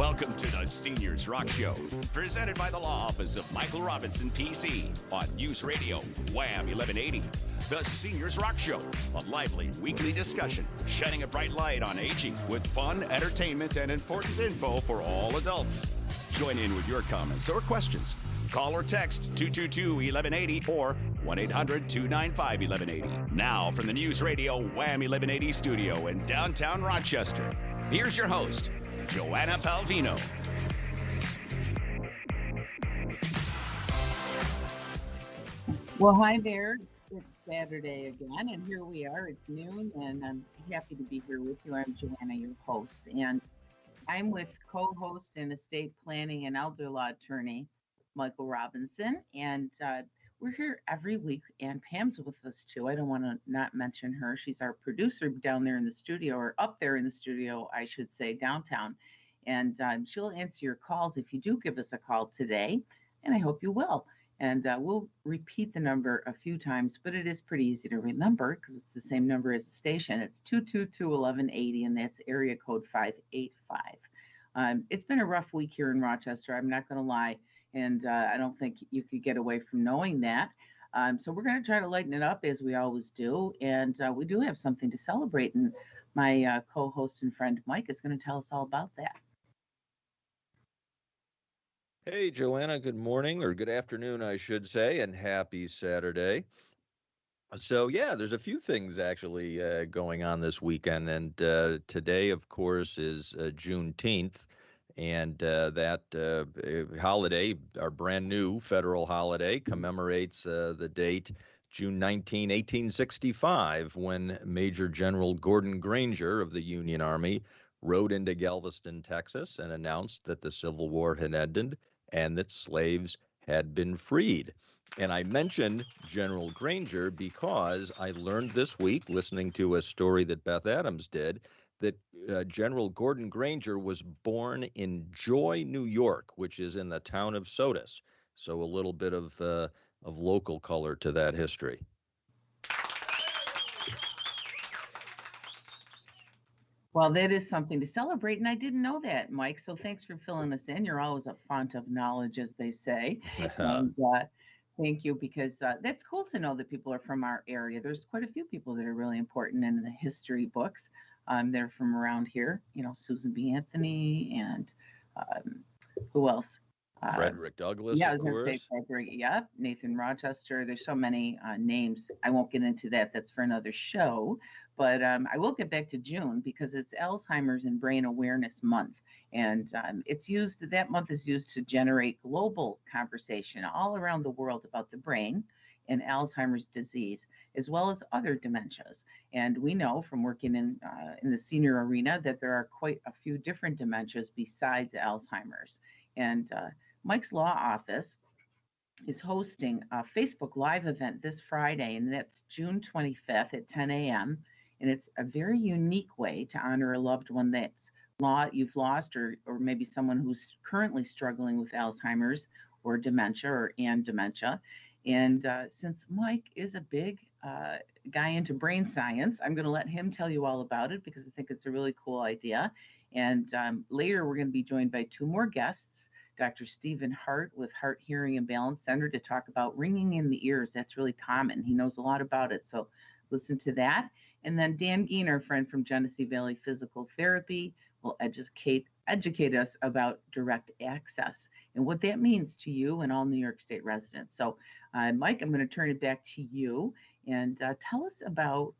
Welcome to the Seniors Rock Show, presented by the Law Office of Michael Robinson, PC, on News Radio, Wham 1180. The Seniors Rock Show, a lively weekly discussion shedding a bright light on aging with fun, entertainment, and important info for all adults. Join in with your comments or questions. Call or text 222-1180 or 1-800-295-1180. Now from the News Radio Wham 1180 studio in downtown Rochester, here's your host, Joanna Palvino. Well, hi there. It's Saturday again, and here we are. It's noon, and I'm happy to be here with you. I'm Joanna, your host, and I'm with co-host and estate planning and elder law attorney, Michael Robinson, and we're here every week, and Pam's with us too. I don't want to not mention her. She's our producer down there in the studio, or up there in the studio, I should say, downtown, and she'll answer your calls if you do give us a call today, and I hope you will. And we'll repeat the number a few times, but it is pretty easy to remember because it's the same number as the station. It's 222-1180, and that's area code 585. It's been a rough week here in Rochester, I'm not going to lie, and I don't think you could get away from knowing that. So we're going to try to lighten it up as we always do, and we do have something to celebrate, and my co-host and friend Mike is going to tell us all about that. Hey, Joanna, good morning, or good afternoon, I should say, and happy Saturday. So, yeah, there's a few things actually going on this weekend, and today, of course, is Juneteenth, and that holiday, our brand new federal holiday, commemorates the date June 19, 1865, when Major General Gordon Granger of the Union Army rode into Galveston, Texas, and announced that the Civil War had ended and that slaves had been freed. And I mentioned General Granger because I learned this week, listening to a story that Beth Adams did, that General Gordon Granger was born in Joy, New York, which is in the town of Sodus. So a little bit of local color to that history. Well, that is something to celebrate, and I didn't know that, Mike. So thanks for filling us in. You're always a font of knowledge, as they say. And thank you, because that's cool to know that people are from our area. There's quite a few people that are really important in the history books. They're from around here. You know, Susan B. Anthony and who else? Frederick Douglass, yeah, I of was going to course. say Frederick. Yep, Nathan Rochester. There's so many names. I won't get into that. That's for another show. But I will get back to June because it's Alzheimer's and Brain Awareness Month, and it's used. That month is used to generate global conversation all around the world about the brain and Alzheimer's disease, as well as other dementias. And we know from working in the senior arena that there are quite a few different dementias besides Alzheimer's. And Mike's Law Office is hosting a Facebook Live event this Friday, and that's June 25th at 10 a.m. And it's a very unique way to honor a loved one you've lost, or maybe someone who's currently struggling with Alzheimer's or dementia dementia. And since Mike is a big guy into brain science, I'm going to let him tell you all about it because I think it's a really cool idea. And later we're going to be joined by two more guests, Dr. Stephen Hart with Heart Hearing and Balance Center, to talk about ringing in the ears. That's really common. He knows a lot about it. So listen to that. And then Dan Geen, our friend from Genesee Valley Physical Therapy, will educate us about direct access and what that means to you and all New York State residents. So, Mike, I'm going to turn it back to you and tell us about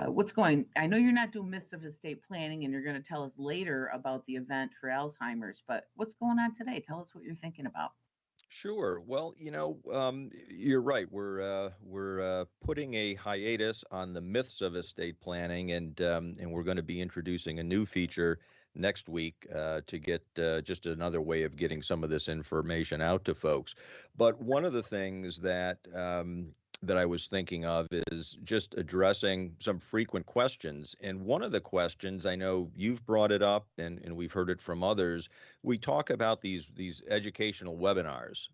what's going. I know you're not doing Myths of Estate Planning, and you're going to tell us later about the event for Alzheimer's, but what's going on today? Tell us what you're thinking about. Sure. Well, you're right. We're putting a hiatus on the myths of estate planning, and we're going to be introducing a new feature next week to get just another way of getting some of this information out to folks. But one of the things that I was thinking of is just addressing some frequent questions. And one of the questions, I know you've brought it up, and we've heard it from others. We talk about these educational webinars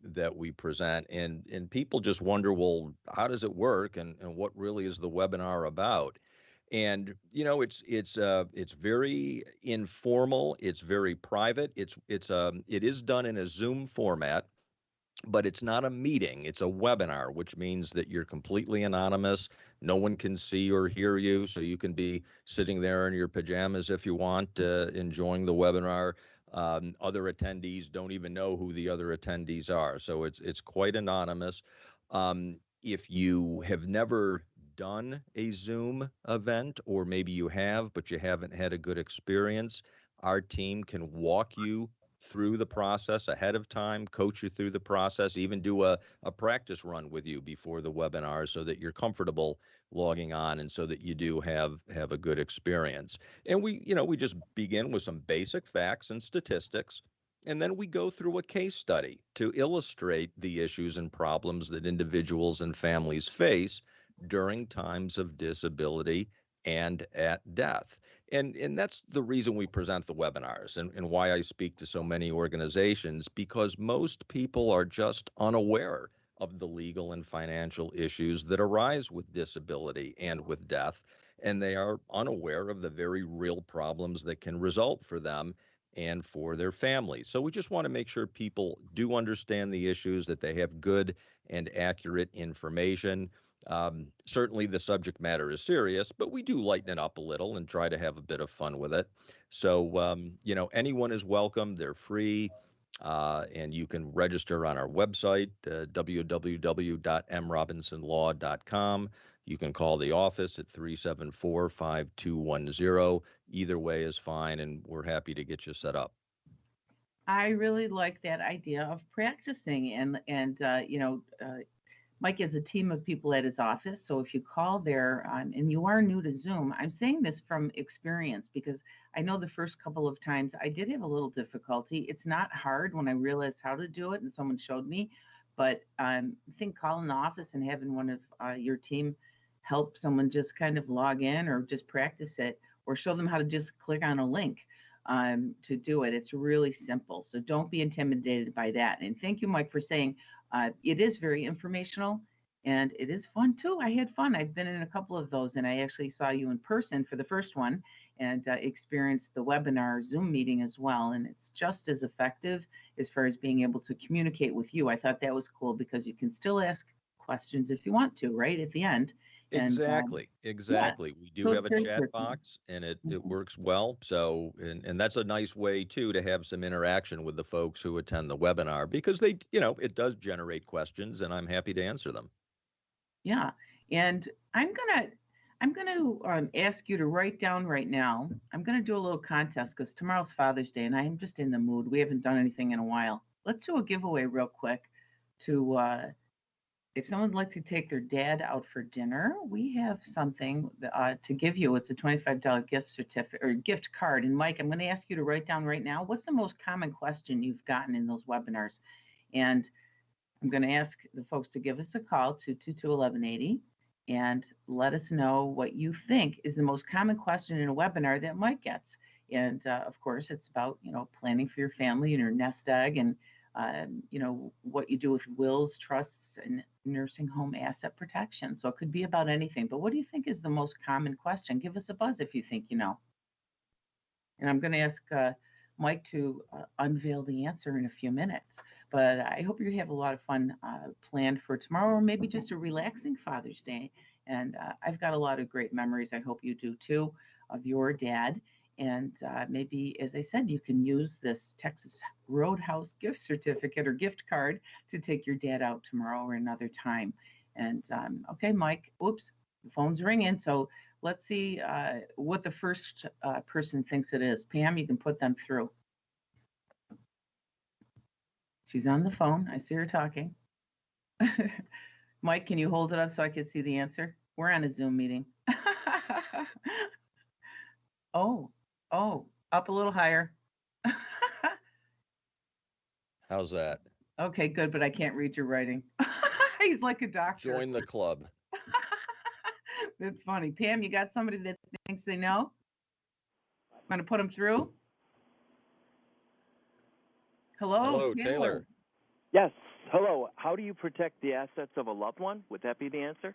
that we present, and people just wonder, well, how does it work, and what really is the webinar about? And it's very informal. It's very private. It is done in a Zoom format, but it's not a meeting. It's a webinar, which means that you're completely anonymous. No one can see or hear you, so you can be sitting there in your pajamas if you want, enjoying the webinar. Other attendees don't even know who the other attendees are, so it's quite anonymous. If you have never done a Zoom event, or maybe you have, but you haven't had a good experience, our team can walk you through the process ahead of time, coach you through the process, even do a practice run with you before the webinar so that you're comfortable logging on and so that you do have a good experience. And we just begin with some basic facts and statistics, and then we go through a case study to illustrate the issues and problems that individuals and families face during times of disability and at death. And that's the reason we present the webinars, and why I speak to so many organizations, because most people are just unaware of the legal and financial issues that arise with disability and with death, and they are unaware of the very real problems that can result for them and for their families. So we just want to make sure people do understand the issues, that they have good and accurate information. Certainly, the subject matter is serious, but we do lighten it up a little and try to have a bit of fun with it. So, anyone is welcome. They're free, and you can register on our website, www.mrobinsonlaw.com. You can call the office at 374-5210. Either way is fine, and we're happy to get you set up. I really like that idea of practicing, and Mike has a team of people at his office. So if you call there, and you are new to Zoom, I'm saying this from experience because I know the first couple of times I did have a little difficulty. It's not hard when I realized how to do it and someone showed me, but I think calling the office and having one of your team help someone just kind of log in or just practice it or show them how to just click on a link to do it. It's really simple. So don't be intimidated by that. And thank you, Mike, for saying it is very informational and it is fun too. I had fun. I've been in a couple of those, and I actually saw you in person for the first one and experienced the webinar Zoom meeting as well. And it's just as effective as far as being able to communicate with you. I thought that was cool because you can still ask questions if you want to, right at the end. And Exactly, yeah, exactly. We do so have it's a very chat personal. box, and it Mhm. works well. So, and that's a nice way too to have some interaction with the folks who attend the webinar, because it does generate questions, and I'm happy to answer them. Yeah, and I'm gonna ask you to write down right now. I'm gonna do a little contest because tomorrow's Father's Day, and I'm just in the mood. We haven't done anything in a while. Let's do a giveaway real quick to if someone would like to take their dad out for dinner. We have something to give you. It's a $25 gift certificate or gift card. And Mike, I'm going to ask you to write down right now. What's the most common question you've gotten in those webinars? And I'm going to ask the folks to give us a call to 222-1180 and let us know what you think is the most common question in a webinar that Mike gets. And of course, it's about planning for your family and your nest egg, and what you do with wills, trusts, and nursing home asset protection. So it could be about anything. But what do you think is the most common question? Give us a buzz if you think you know. And I'm going to ask Mike to unveil the answer in a few minutes. But I hope you have a lot of fun planned for tomorrow, or maybe just a relaxing Father's Day. And I've got a lot of great memories. I hope you do too, of your dad. And maybe, as I said, you can use this Texas Roadhouse gift certificate or gift card to take your dad out tomorrow or another time. And okay, Mike, oops, the phone's ringing. So let's see what the first person thinks it is. Pam, you can put them through. She's on the phone. I see her talking. Mike, can you hold it up so I can see the answer? We're on a Zoom meeting. Oh, oh, up a little higher. How's that? Okay, good, but I can't read your writing. He's like a doctor. Join the club. That's funny. Pam, you got somebody that thinks they know? I'm going to put them through. Hello, Hello, Taylor. Taylor. Yes. Hello. How do you protect the assets of a loved one? Would that be the answer?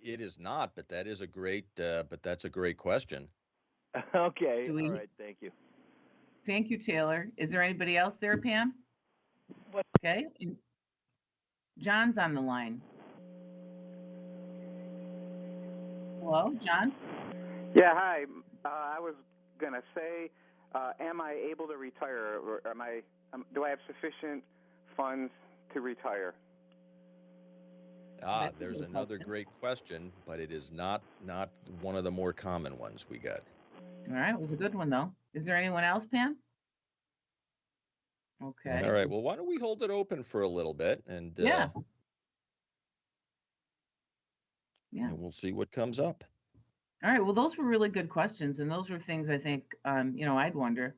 It is not, but that's a great question. Okay, Do all we? right, thank you. Thank you, Taylor. Is there anybody else there, Pam? What? Okay. John's on the line. Hello, John? Yeah, hi. I was gonna say, am I able to retire, or do I have sufficient funds to retire? Ah, That's a there's good another question. great question, but it is not one of the more common ones we got. All right, it was a good one though. Is there anyone else, Pam? All Okay. right. Well, why don't we hold it open for a little bit, Yeah, yeah. and we'll see what comes up. All right. Well, those were really good questions, and those were things I think I'd wonder.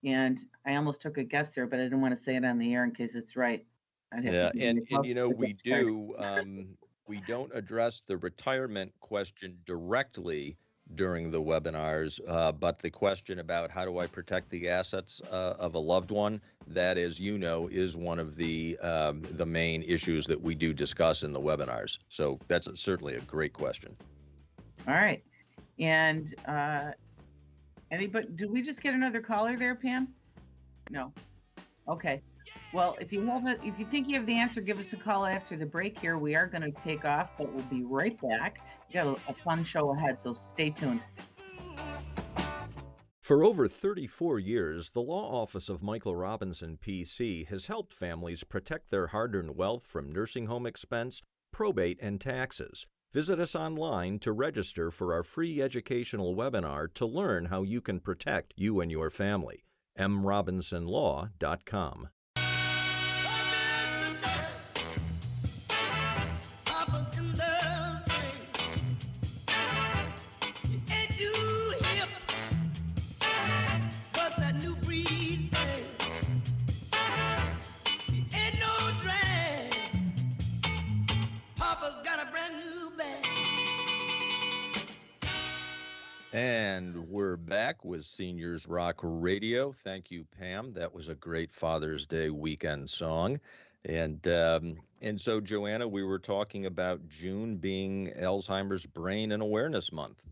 And I almost took a guess there, but I didn't want to say it on the air in case it's right. I'd have to Yeah, give and myself a we gift card. we don't address the retirement question directly during the webinars, but the question about how do I protect the assets of a loved one, that, as you know, is one of the main issues that we do discuss in the webinars. So that's certainly a great question. All right. And anybody? Did we just get another caller there, Pam? No. Okay. Well, if you think you have the answer, give us a call after the break here. We are going to take off, but we'll be right back. We got a fun show ahead, so stay tuned. For over 34 years, the law office of Michael Robinson, PC, has helped families protect their hard-earned wealth from nursing home expense, probate, and taxes. Visit us online to register for our free educational webinar to learn how you can protect you and your family. mrobinsonlaw.com. And we're back with Seniors Rock Radio. Thank you, Pam. That was a great Father's Day weekend song. And so, Joanna, we were talking about June being Alzheimer's Brain and Awareness Month.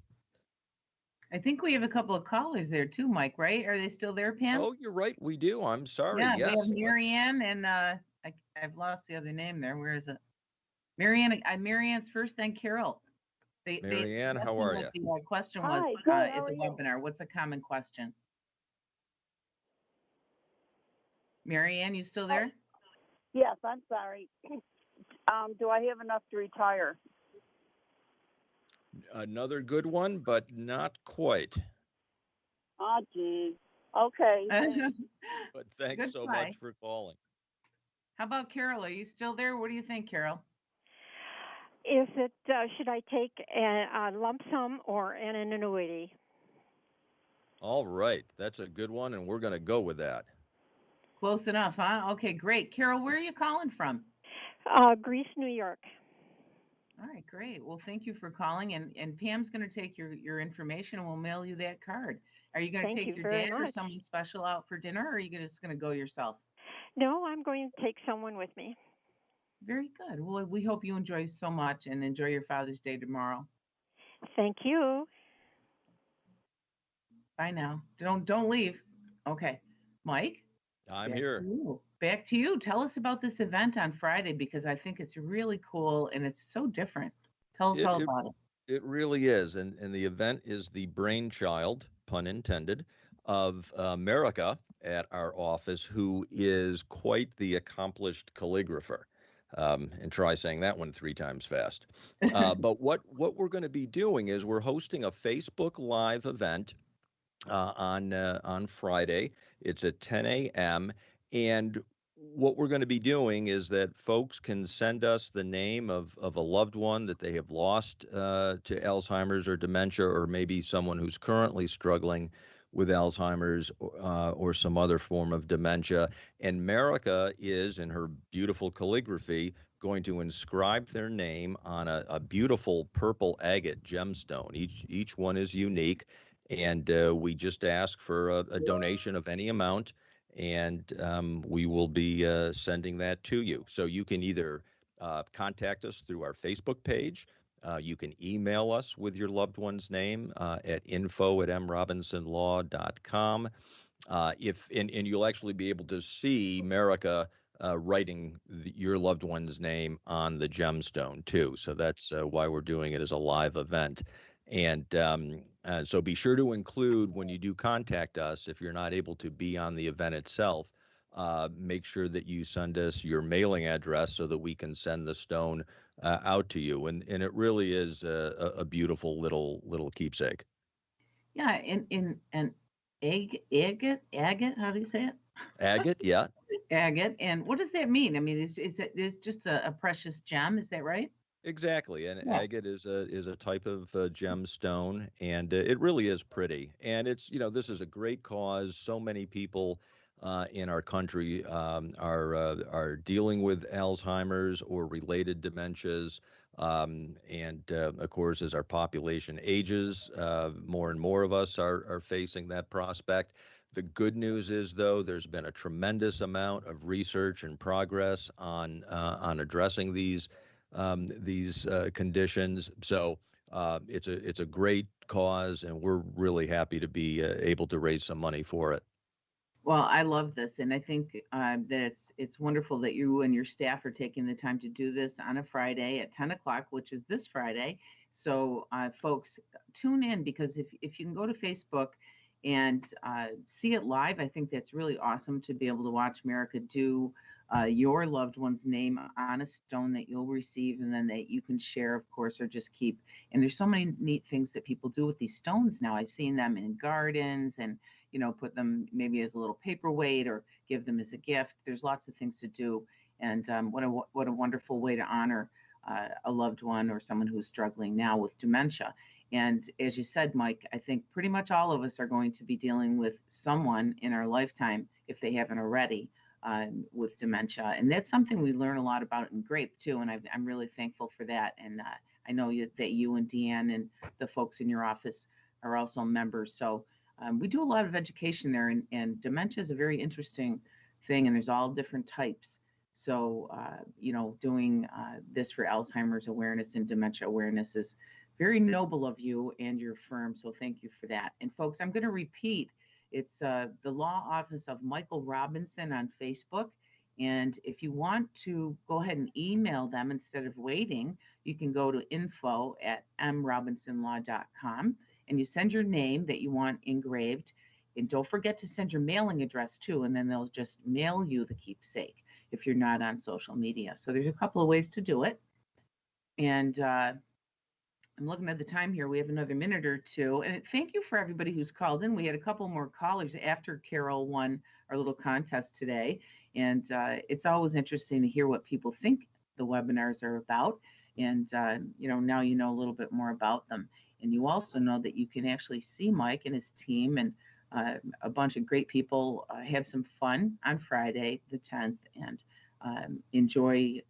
I think we have a couple of callers there too, Mike, right? Are they still there, Pam? Oh, you're right. We do. I'm sorry. Yeah, Yes. we have Marianne and I've lost the other name there. Where is it? Marianne. Marianne's first, then Carol. Marianne, how are you? The question was Hi, good. at How the are you? webinar. What's a common question? Marianne, you still there? Yes, I'm sorry. Do I have enough to retire? Another good one, but not quite. Oh, geez. Okay. But thanks Good so try. much for calling. How about Carol? Are you still there? What do you think, Carol? Is it, should I take a lump sum or an annuity? All right. That's a good one, and we're going to go with that. Close enough, huh? Okay, great. Carol, where are you calling from? Greece, New York. All right, great. Well, thank you for calling, and Pam's going to take your information, and we'll mail you that card. Are you going to Thank take you your very dad or much. someone special out for dinner, or are you just going to go yourself? No, I'm going to take someone with me. Very good. Well, we hope you enjoy so much and enjoy your Father's Day tomorrow. Thank you. Bye now. Don't leave. Okay, Mike. I'm here. Back to you. Tell us about this event on Friday because I think it's really cool and it's so different. Tell us all about it. It really is. And the event is the brainchild, pun intended, of America at our office, who is quite the accomplished calligrapher. And try saying that one 3 times fast. But what we're going to be doing is we're hosting a Facebook Live event on Friday. It's at 10 a.m. And what we're going to be doing is that folks can send us the name of a loved one that they have lost to Alzheimer's or dementia, or maybe someone who's currently struggling with Alzheimer's or some other form of dementia. And Marica is, in her beautiful calligraphy, going to inscribe their name on a beautiful purple agate gemstone. Each one is unique. And we just ask for a donation of any amount, and we will be sending that to you. So you can either contact us through our Facebook page, You can email us with your loved one's name at info@mrobinsonlaw.com. And you'll actually be able to see Merica writing your loved one's name on the gemstone too. So that's why we're doing it as a live event. And so be sure to include when you do contact us, if you're not able to be on the event itself, make sure that you send us your mailing address so that we can send the stone out to you. And it really is a beautiful little keepsake. Yeah, in agate, how do you say it? Agate, yeah. Agate. And what does that mean? I mean, is it is just a precious gem? Is that right? Exactly, and Yeah. agate is a type of gemstone, and it really is pretty. And this is a great cause. So many people in our country are dealing with Alzheimer's or related dementias, and of course, as our population ages, more and more of us are facing that prospect. The good news is, though, there's been a tremendous amount of research and progress on addressing these conditions. So it's a great cause, and we're really happy to be able to raise some money for it. Well, I love this, and I think that it's wonderful that you and your staff are taking the time to do this on a Friday at 10 o'clock, which is this Friday. So, folks, tune in, because if you can go to Facebook and see it live, I think that's really awesome to be able to watch America do your loved one's name on a stone that you'll receive, and then that you can share, of course, or just keep. And there's so many neat things that people do with these stones now. I've seen them in gardens, and put them maybe as a little paperweight or give them as a gift. There's lots of things to do, and what a wonderful way to honor a loved one or someone who's struggling now with dementia. And as you said, Mike, I think pretty much all of us are going to be dealing with someone in our lifetime, if they haven't already, with dementia. And that's something we learn a lot about in GRAPE too. And I'm really thankful for that. And I know that you and Deanne and the folks in your office are also members. So we do a lot of education there, and dementia is a very interesting thing, and there's all different types. So, doing this for Alzheimer's awareness and dementia awareness is very noble of you and your firm. So, thank you for that. And, folks, I'm going to repeat, it's the Law Office of Michael Robinson on Facebook. And if you want to go ahead and email them instead of waiting, you can go to info@mrobinsonlaw.com, and you send your name that you want engraved. And don't forget to send your mailing address too, and then they'll just mail you the keepsake if you're not on social media. So there's a couple of ways to do it. And I'm looking at the time here. We have another minute or two. And thank you for everybody who's called in. We had a couple more callers after Carol won our little contest today. And it's always interesting to hear what people think the webinars are about. And, now you know a little bit more about them. And you also know that you can actually see Mike and his team and a bunch of great people have some fun on Friday, the 10th, and enjoy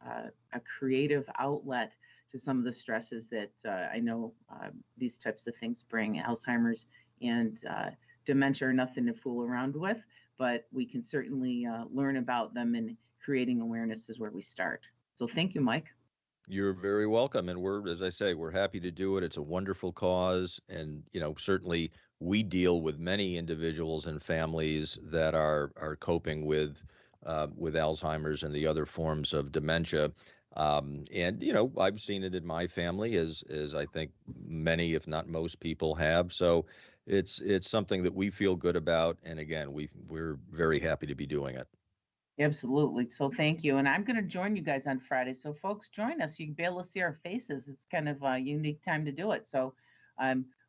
a creative outlet to some of the stresses that I know these types of things bring. Alzheimer's and dementia are nothing to fool around with, but we can certainly learn about them, and creating awareness is where we start. So thank you, Mike. You're very welcome, and as I say, we're happy to do it. It's a wonderful cause, and certainly we deal with many individuals and families that are coping with Alzheimer's and the other forms of dementia. And I've seen it in my family, as I think many, if not most, people have. So it's something that we feel good about, and again, we're very happy to be doing it. Absolutely. So thank you. And I'm going to join you guys on Friday. So folks, join us. You can be able to see our faces. It's kind of a unique time to do it. So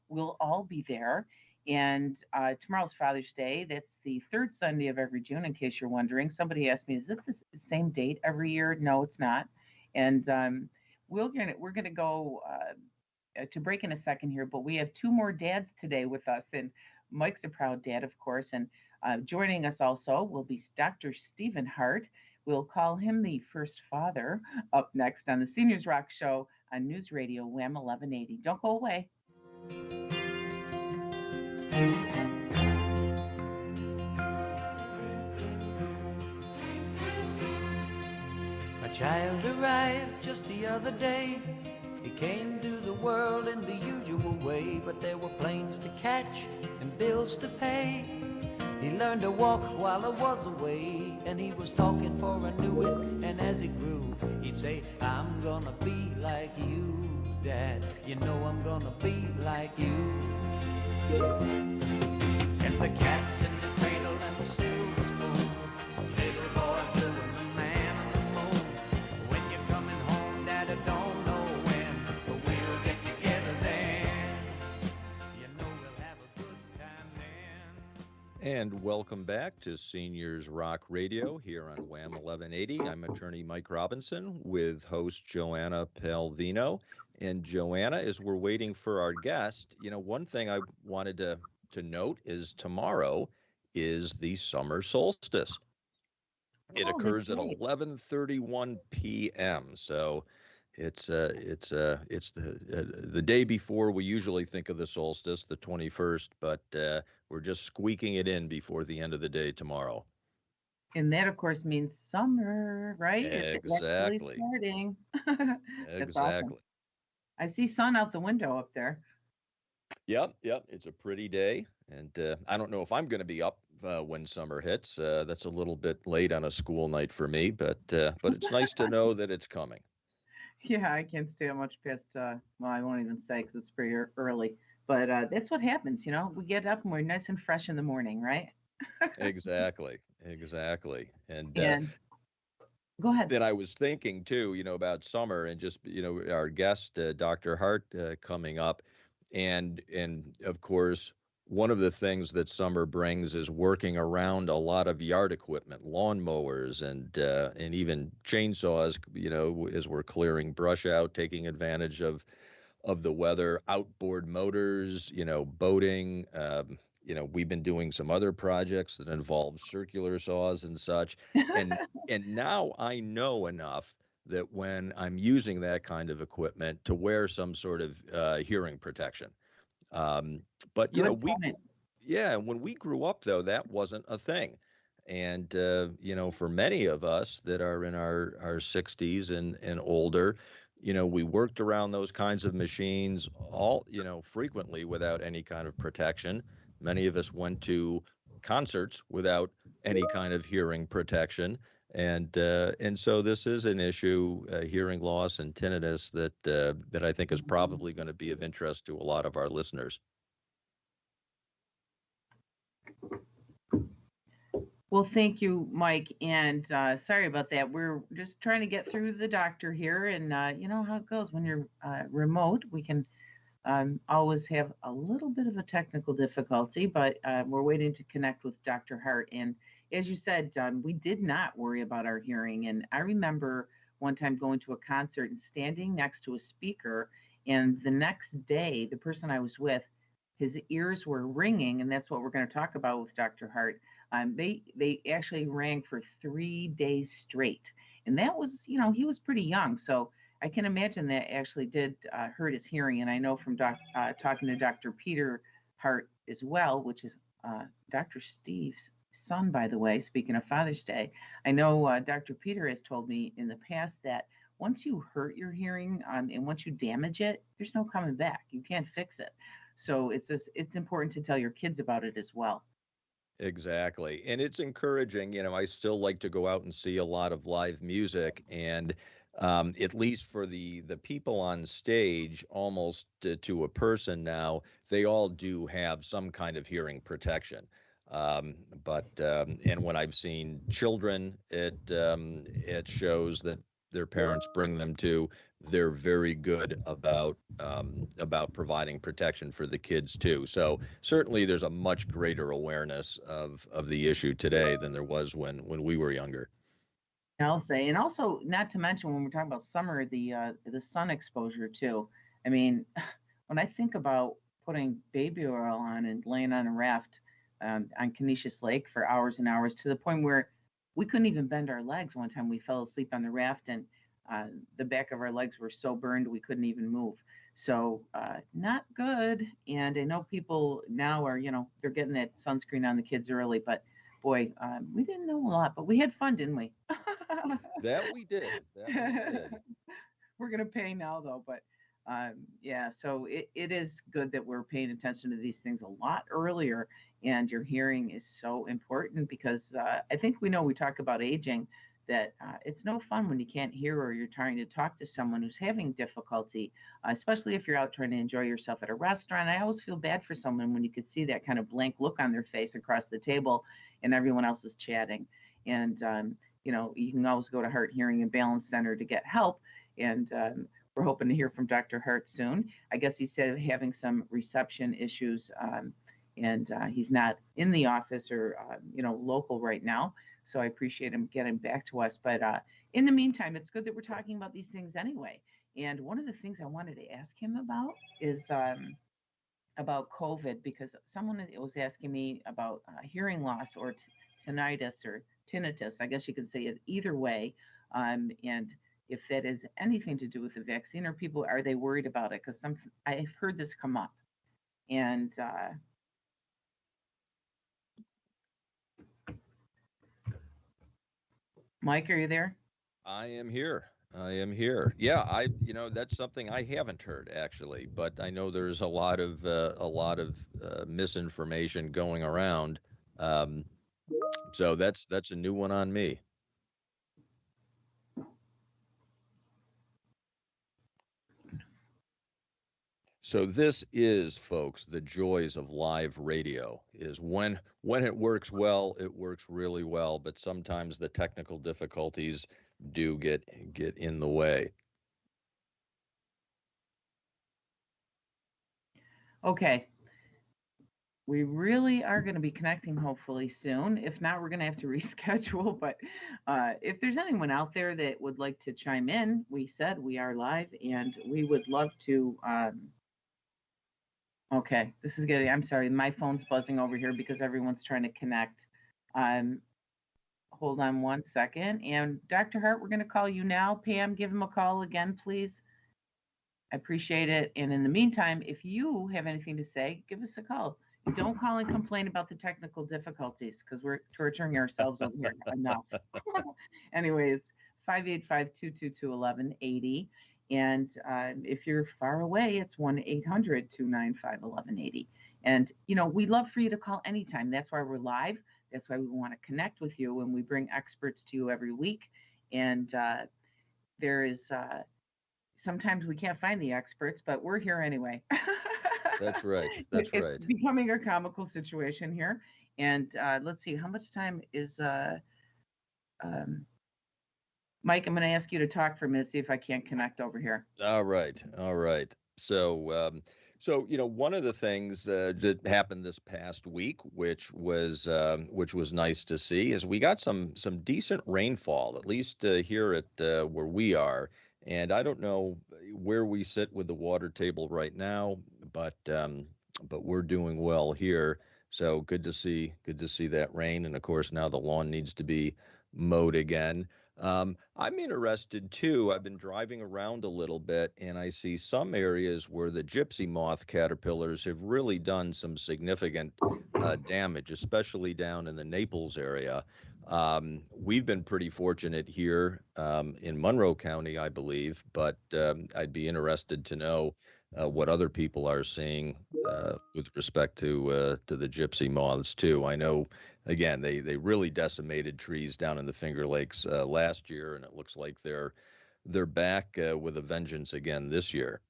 we'll all be there. And tomorrow's Father's Day. That's the third Sunday of every June, in case you're wondering. Somebody asked me, is it the same date every year? No, it's not. And we're gonna go to break in a second here, but we have two more dads today with us. And Mike's a proud dad, of course. And joining us also will be Dr. Stephen Hart. We'll call him the first father up next on the Seniors Rock Show on News Radio WHAM 1180. Don't go away. A child arrived just the other day. He came to the world in the usual way, but there were planes to catch and bills to pay. He learned to walk while I was away, and he was talking for I knew it. And as he grew, he'd say, I'm gonna be like you, Dad. You know I'm gonna be like you. And the cat's in the cradle and the silver spoon, little boy blue and the man on the moon. When you're coming home, Dad, I don't know when, but we'll get together then. You know we'll have a good time then. And welcome back to Seniors Rock Radio here on Wham 1180. I'm attorney Mike Robinson with host Joanna Palvino. And Joanna, as we're waiting for our guest, one thing I wanted to note is tomorrow is the summer solstice. It occurs at 11:31 p.m. So it's the day before we usually think of the solstice, the 21st, but we're just squeaking it in before the end of the day tomorrow. And that, of course, means summer, right? It's actually Exactly. starting. That's Exactly. awesome. I see sun out the window up there. Yep. It's a pretty day, and I don't know if I'm going to be up when summer hits. That's a little bit late on a school night for me, but it's nice to know that it's coming. Yeah, I can't stay up much past, well, I won't even say because it's pretty early. But that's what happens, we get up and we're nice and fresh in the morning, right? Exactly. And go ahead. then I was thinking too, about summer and just, our guest, Dr. Hart, coming up. And of course, one of the things that summer brings is working around a lot of yard equipment, lawnmowers and even chainsaws, as we're clearing brush out, taking advantage of the weather, outboard motors, boating. We've been doing some other projects that involve circular saws and such. And now I know enough that when I'm using that kind of equipment to wear some sort of hearing protection. But when we grew up though, that wasn't a thing. And for many of us that are in our 60s and older, we worked around those kinds of machines all frequently without any kind of protection. Many of us went to concerts without any kind of hearing protection. And so this is an issue, hearing loss and tinnitus, that I think is probably going to be of interest to a lot of our listeners. Well, thank you, Mike. And sorry about that. We're just trying to get through the doctor here. And you know how it goes when you're remote. We can always have a little bit of a technical difficulty, but we're waiting to connect with Dr. Hart. And as you said, we did not worry about our hearing. And I remember one time going to a concert and standing next to a speaker. And the next day, the person I was with, his ears were ringing. And that's what we're going to talk about with Dr. Hart. They actually rang for 3 days straight. And that was, he was pretty young. So I can imagine that actually did hurt his hearing. And I know from talking to Dr. Peter Hart as well, which is Dr. Steve's son, by the way, speaking of Father's Day, I know Dr. Peter has told me in the past that once you hurt your hearing and once you damage it, there's no coming back. You can't fix it. So it's important to tell your kids about it as well. Exactly. And it's encouraging. I still like to go out and see a lot of live music. And at least for the people on stage, almost to a person now, they all do have some kind of hearing protection. And when I've seen children, it shows that their parents bring them to, they're very good about providing protection for the kids too. So certainly there's a much greater awareness of the issue today than there was when we were younger. I'll say, and also not to mention when we're talking about summer, the sun exposure too. I mean, when I think about putting baby oil on and laying on a raft on Canisius Lake for hours and hours to the point where we couldn't even bend our legs. One time we fell asleep on the raft and the back of our legs were so burned we couldn't even move. So not good. And I know people now are, they're getting that sunscreen on the kids early, but boy, we didn't know a lot, but we had fun, didn't we? That we did. We're going to pay now though, but Yeah, so it is good that we're paying attention to these things a lot earlier. And your hearing is so important because I think we know we talk about aging that it's no fun when you can't hear or you're trying to talk to someone who's having difficulty, especially if you're out trying to enjoy yourself at a restaurant. I always feel bad for someone when you could see that kind of blank look on their face across the table and everyone else is chatting. And, you can always go to Heart Hearing and Balance Center to get help. And we're hoping to hear from Dr. Hart soon. I guess he said having some reception issues, and he's not in the office or local right now. So I appreciate him getting back to us. But in the meantime, it's good that we're talking about these things anyway. And one of the things I wanted to ask him about is about COVID, because someone was asking me about hearing loss or tinnitus or tinnitus. I guess you could say it either way. And if that is anything to do with the vaccine, or people are they worried about it? Because I've heard this come up. And Mike, are you there? I am here. I am here. Yeah, that's something I haven't heard actually, but I know there's a lot of misinformation going around. Um, so that's a new one on me. So this is, folks, the joys of live radio is when it works well, it works really well, but sometimes the technical difficulties do get in the way. Okay. We really are going to be connecting hopefully soon. If not, we're going to have to reschedule. But if there's anyone out there that would like to chime in, we said we are live and we would love to. Okay, this is getting, I'm sorry, my phone's buzzing over here because everyone's trying to connect. Um, Hold on one second. And Dr. Hart, we're going to call you now. Pam, give him a call again, please. I appreciate it. And in the meantime, if you have anything to say, give us a call. And don't call and complain about the technical difficulties because we're torturing ourselves over here enough. Anyway, it's 585-222-1180. And if you're far away, it's 1-800-295-1180. And, we love for you to call anytime. That's why we're live. That's why we want to connect with you when we bring experts to you every week. And there is sometimes we can't find the experts, but we're here anyway. That's right. That's It's right. becoming a comical situation here. And let's see, how much time is um, Mike? I'm going to ask you to talk for a minute, see if I can't connect over here. All right. All right. So one of the things that happened this past week, which was nice to see, is we got some decent rainfall, at least here at where we are. And I don't know where we sit with the water table right now, but we're doing well here. So good to see that rain. And of course, now the lawn needs to be mowed again. I'm interested too. I've been driving around a little bit and I see some areas where the gypsy moth caterpillars have really done some significant damage, especially down in the Naples area. We've been pretty fortunate here in Monroe County, I believe, but I'd be interested to know what other people are seeing with respect to the gypsy moths too. I know again, they really decimated trees down in the Finger Lakes last year, and it looks like they're back with a vengeance again this year.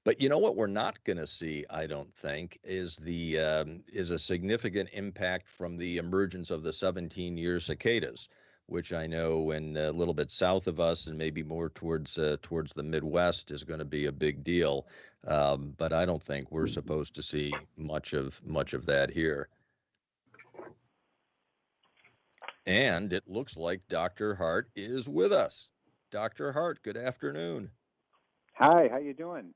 But you know what we're not going to see, I don't think, is a significant impact from the emergence of the 17-year cicadas, which I know in a little bit south of us and maybe more towards the Midwest is going to be a big deal. But I don't think we're supposed to see much of that here. And it looks like Dr. Hart is with us. Dr. Hart, good afternoon. Hi, how you doing? Hi,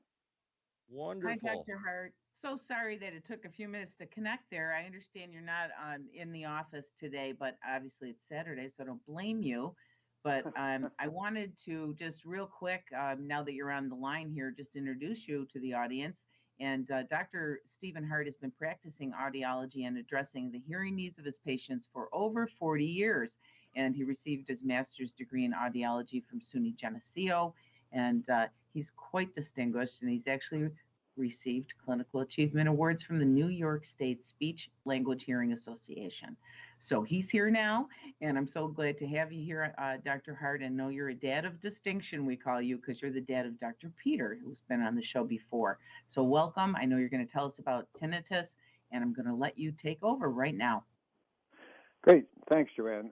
Wonderful. Dr. Hart. So sorry that it took a few minutes to connect there. I understand you're not in the office today, but obviously it's Saturday, so I don't blame you. But I wanted to just real quick, now that you're on the line here, just introduce you to the audience. And Dr. Stephen Hart has been practicing audiology and addressing the hearing needs of his patients for over 40 years. And he received his master's degree in audiology from SUNY Geneseo. and he's quite distinguished, and he's actually received clinical achievement awards from the New York State Speech Language Hearing Association. So he's here now, and I'm so glad to have you here, Dr. Hart. And know you're a dad of distinction, we call you, because you're the dad of Dr. Peter, who's been on the show before. So welcome. I know you're going to tell us about tinnitus, and I'm going to let you take over right now. Great. Thanks, Joanne.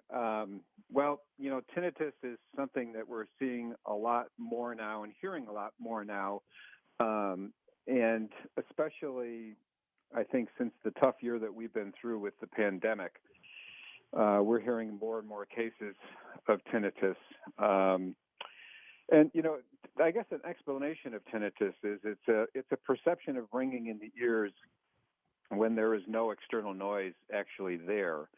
Well, tinnitus is something that we're seeing a lot more now and hearing a lot more now. And especially, I think, since the tough year that we've been through with the pandemic, we're hearing more and more cases of tinnitus. And, I guess an explanation of tinnitus is it's a perception of ringing in the ears when there is no external noise actually there.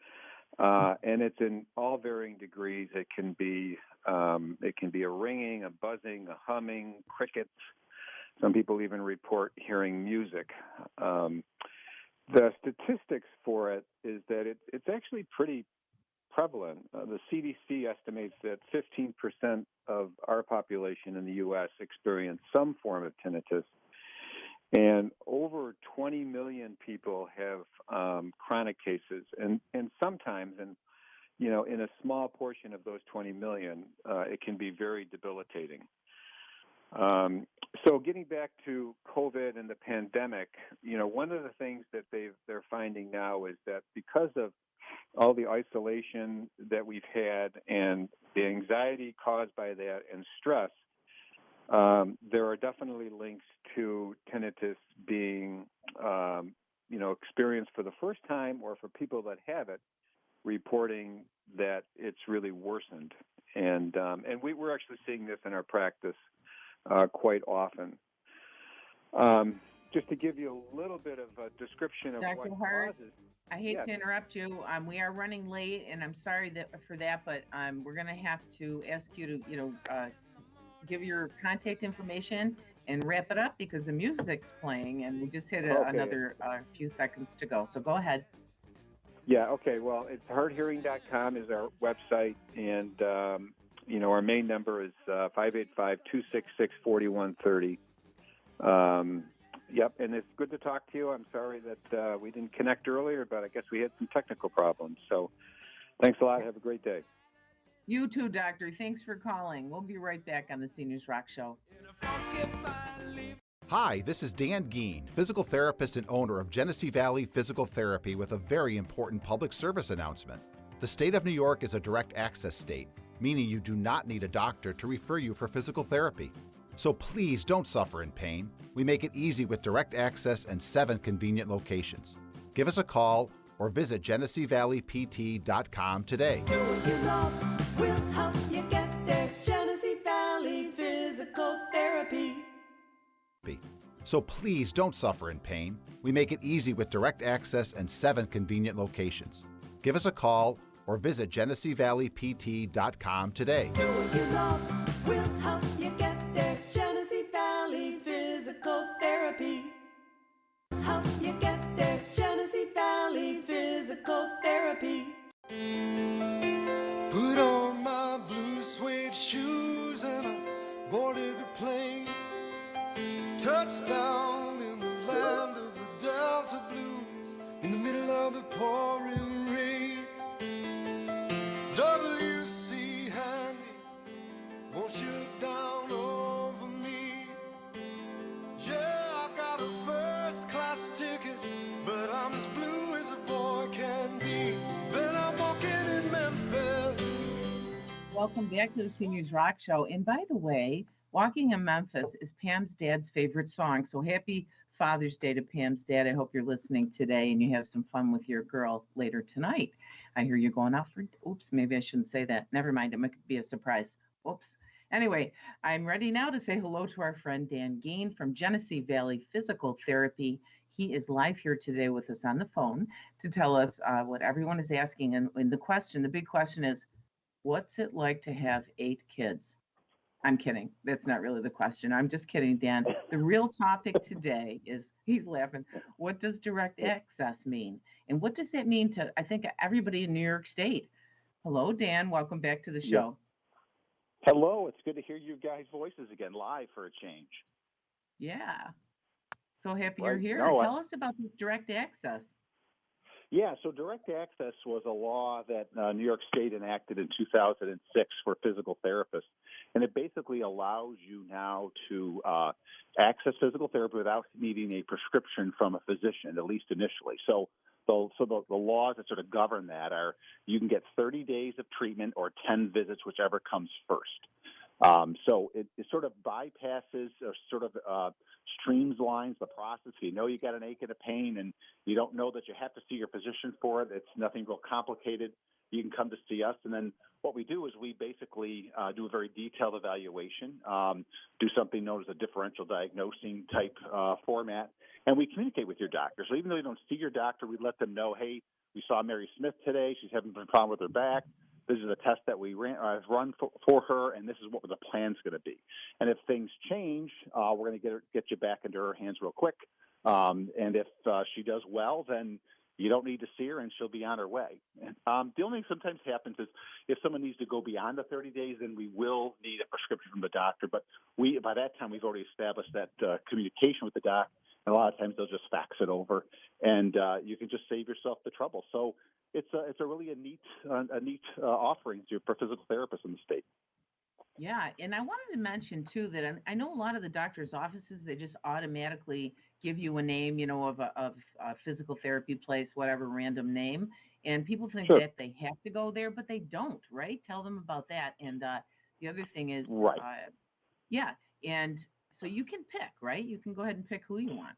And it's in all varying degrees. It can be a ringing, a buzzing, a humming, crickets. Some people even report hearing music. The statistics for it is that it's actually pretty prevalent. The CDC estimates that 15% of our population in the U.S. experience some form of tinnitus, and over 20 million people have chronic cases, and sometimes, in a small portion of those 20 million, it can be very debilitating. So getting back to COVID and the pandemic, one of the things that they're finding now is that because of all the isolation that we've had and the anxiety caused by that and stress, there are definitely links to tinnitus being, experienced for the first time, or for people that have it, reporting that it's really worsened. And we're actually seeing this in our practice quite often. Just to give you a little bit of a description of Dr. what Hart, causes. I hate Yes. to interrupt you. We are running late, and I'm sorry for that, but we're going to have to ask you to, give your contact information and wrap it up, because the music's playing, and we just hit another few seconds to go. So go ahead. Yeah, okay. Well, it's hearthearing.com is our website, and, our main number is 585-266-4130. Yep, and it's good to talk to you. I'm sorry that we didn't connect earlier, but I guess we had some technical problems. So thanks a lot. Have a great day. You too, Doctor. Thanks for calling. We'll be right back on the Seniors Rock Show. Hi, this is Dan Geen, physical therapist and owner of Genesee Valley Physical Therapy, with a very important public service announcement. The state of New York is a direct access state, meaning you do not need a doctor to refer you for physical therapy. So please don't suffer in pain. We make it easy with direct access and 7 convenient locations. Give us a call or visit GeneseeValleyPT.com today. Do what you love, we'll help you get there. Genesee Valley Physical Therapy. So please don't suffer in pain. We make it easy with direct access and 7 convenient locations. Give us a call or visit GeneseeValleyPT.com today. Do what you love, we'll help you get there. Genesee Valley Physical Therapy. Help you get there. Genesee Valley Physical Therapy. Put on my blue suede shoes and I boarded the plane. Touchdown in the land of the Delta Blues, in the middle of the pouring rain. W.C. Handy, won't you look down over me? Yeah, I got a first class ticket, but I'm as blue as a boy can be. Then I'm walking in Memphis. Welcome back to the Seniors Rock Show. And by the way, Walking in Memphis is Pam's dad's favorite song. So happy Father's Day to Pam's dad. I hope you're listening today and you have some fun with your girl later tonight. I hear you're going out for, oops, maybe I shouldn't say that. Never mind, it might be a surprise. Oops. Anyway, I'm ready now to say hello to our friend Dan Geen from Genesee Valley Physical Therapy. He is live here today with us on the phone to tell us what everyone is asking. And the big question is, what's it like to have 8 kids? I'm kidding. That's not really the question. I'm just kidding, Dan. The real topic today is, he's laughing, what does direct access mean? And what does that mean to, I think, everybody in New York State? Hello, Dan. Welcome back to the show. Hello, it's good to hear you guys' voices again, live for a change. Yeah. So happy you're Right. here. No, Tell us about this direct access. yeah, so direct access was a law that New York State enacted in 2006 for physical therapists. And it basically allows you now to access physical therapy without needing a prescription from a physician, at least initially. So the laws that sort of govern that are you can get 30 days of treatment or 10 visits, whichever comes first. So it sort of bypasses or sort of streamlines the process. If you know you got an ache and a pain and you don't know that you have to see your physician for it, it's nothing real complicated. You can come to see us. And then what we do is we basically do a very detailed evaluation, do something known as a differential diagnosing type format, and we communicate with your doctor. So even though you don't see your doctor, we let them know, hey, we saw Mary Smith today. She's having a problem with her back. This is a test that we run for her, and this is what the plan's going to be. And if things change, we're going to get you back into her hands real quick. And if she does well, then you don't need to see her, and she'll be on her way. The only thing sometimes happens is if someone needs to go beyond the 30 days, then we will need a prescription from the doctor. But by that time, we've already established that communication with the doc, and a lot of times they'll just fax it over, and you can just save yourself the trouble. So it's a really a neat offering for physical therapists in the state. Yeah, and I wanted to mention too that I know a lot of the doctors' offices, they just automatically give you a name, of a physical therapy place, whatever random name, and people think Sure. that they have to go there, but they don't, right? Tell them about that. And the other thing is, Right. yeah, and so you can pick, right? You can go ahead and pick who you want.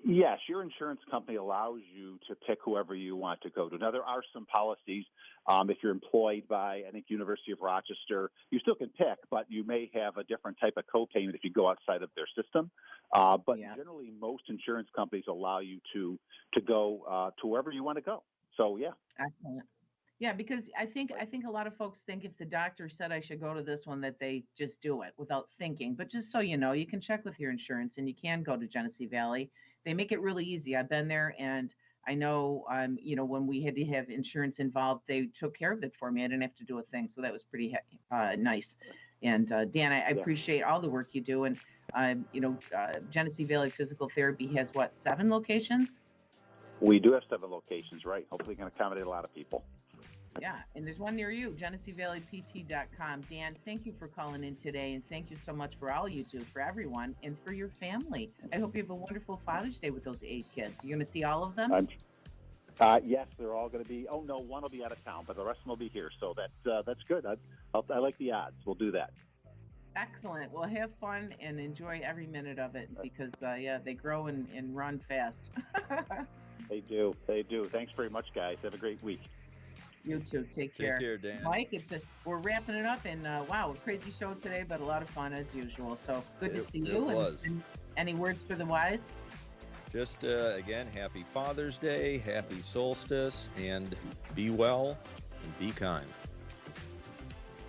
Yes, your insurance company allows you to pick whoever you want to go to. Now, there are some policies. If you're employed by, I think, University of Rochester, you still can pick, but you may have a different type of copayment if you go outside of their system. But Yeah. generally, most insurance companies allow you to go to wherever you want to go. So, yeah. Excellent. Yeah, because I think a lot of folks think if the doctor said I should go to this one that they just do it without thinking. But just so you know, you can check with your insurance and you can go to Genesee Valley. They make it really easy. I've been there and I know when we had to have insurance involved, they took care of it for me. I didn't have to do a thing. So that was pretty nice. And Dan, I Yeah. appreciate all the work you do. And Genesee Valley Physical Therapy has what, 7 locations? We do have 7 locations, right? Hopefully, we can accommodate a lot of people. Yeah, and there's one near you, GeneseeValleyPT.com. Dan, thank you for calling in today, and thank you so much for all you do for everyone and for your family. I hope you have a wonderful Father's Day with those 8 kids. You're going to see all of them? Yes, they're all going to be. Oh no, one will be out of town, but the rest of them will be here. So that's good. I like the odds. We'll do that. Excellent. Well, have fun and enjoy every minute of it because, they grow and run fast. They do. They do. Thanks very much, guys. Have a great week. You too. Take care. Take care, Dan. Mike, we're wrapping it up, and wow, a crazy show today, but a lot of fun as usual. So good to see you. It was. And any words for the wise? Just again, happy Father's Day, happy solstice, and be well and be kind.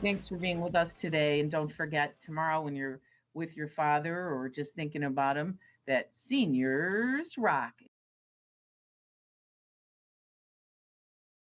Thanks for being with us today. And don't forget tomorrow when you're with your father or just thinking about him, that seniors rock.